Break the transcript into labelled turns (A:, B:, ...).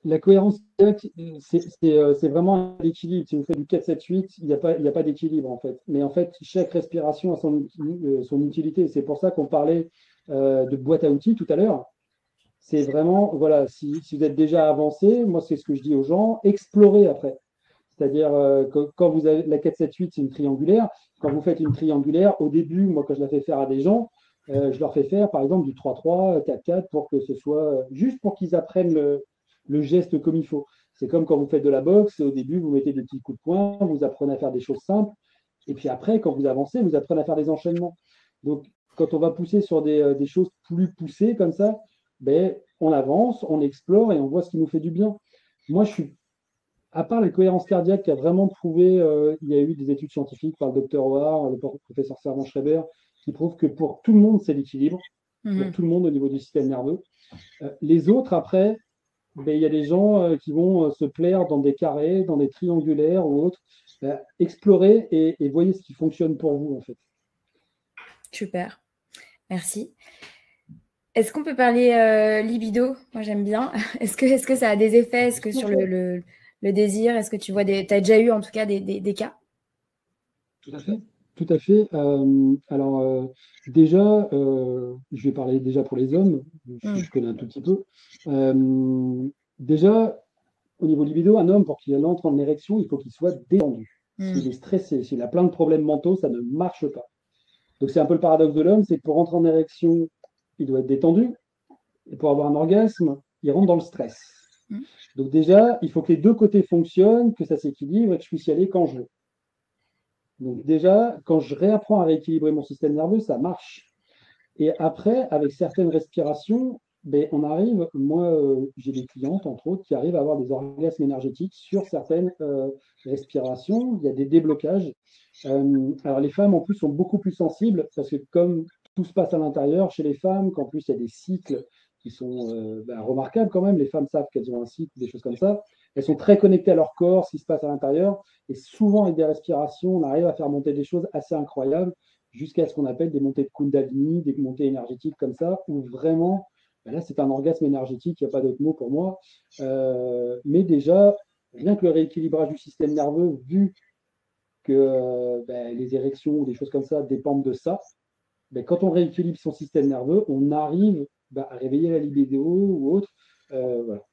A: La cohérence cardiaque, c'est vraiment un équilibre. Si vous faites du 4-7-8, il y a pas d'équilibre en fait. Mais en fait, chaque respiration a son utilité. C'est pour ça qu'on parlait de boîte à outils tout à l'heure. C'est vraiment, voilà, si vous êtes déjà avancé, moi c'est ce que je dis aux gens, explorez après. C'est-à-dire que quand vous avez la 4-7-8, c'est une triangulaire. Quand vous faites une triangulaire, au début, moi quand je la fais faire à des gens, je leur fais faire par exemple du 3-3, 4-4 pour que ce soit juste pour qu'ils apprennent le geste comme il faut. C'est comme quand vous faites de la boxe, au début, vous mettez des petits coups de poing, vous apprenez à faire des choses simples, et puis après, quand vous avancez, vous apprenez à faire des enchaînements. Donc, quand on va pousser sur des choses plus poussées comme ça, ben, on avance, on explore et on voit ce qui nous fait du bien. Moi, je suis à part la cohérence cardiaque qui a vraiment prouvé, il y a eu des études scientifiques par le docteur Howard, le professeur Servan-Schreiber, qui prouvent que pour tout le monde, c'est l'équilibre, pour
B: Mhm.
A: tout le monde au niveau du système nerveux. Les autres, après, ben, il y a des gens qui vont se plaire dans des carrés, dans des triangulaires ou autres. Ben, explorez et voyez ce qui fonctionne pour vous, en fait.
B: Super, merci. Est-ce qu'on peut parler libido? Moi, j'aime bien. Est-ce que ça a des effets? Est-ce que
A: Bien
B: sur
A: sûr.
B: le désir, est-ce que tu vois t'as déjà eu en tout cas des cas?
A: Tout à fait. Tout à fait. Alors, déjà, je vais parler déjà pour les hommes,
B: Hmm.
A: je connais un tout petit peu. Déjà, au niveau libido, un homme, pour qu'il entre en érection, il faut qu'il soit détendu. S'il
B: Hmm.
A: est stressé, s'il a plein de problèmes mentaux, ça ne marche pas. Donc, c'est un peu le paradoxe de l'homme, c'est que pour entrer en érection, il doit être détendu, et pour avoir un orgasme, il rentre dans le stress.
B: Hmm.
A: Donc, déjà, il faut que les deux côtés fonctionnent, que ça s'équilibre et que je puisse y aller quand je veux. Donc déjà, quand je réapprends à rééquilibrer mon système nerveux, ça marche. Et après, avec certaines respirations, ben, on arrive, moi j'ai des clientes entre autres qui arrivent à avoir des orgasmes énergétiques sur certaines respirations, il y a des déblocages. Alors les femmes en plus sont beaucoup plus sensibles parce que comme tout se passe à l'intérieur chez les femmes, qu'en plus il y a des cycles qui sont ben, remarquables quand même, les femmes savent qu'elles ont un cycle, des choses comme ça, elles sont très connectées à leur corps, ce qui se passe à l'intérieur, et souvent avec des respirations, on arrive à faire monter des choses assez incroyables jusqu'à ce qu'on appelle des montées de Kundalini, des montées énergétiques comme ça, où vraiment, ben là, c'est un orgasme énergétique, il n'y a pas d'autre mot pour moi. Mais déjà, rien que le rééquilibrage du système nerveux, vu que ben, les érections ou des choses comme ça dépendent de ça, ben, quand on rééquilibre son système nerveux, on arrive ben, à réveiller la libido ou autre. Voilà.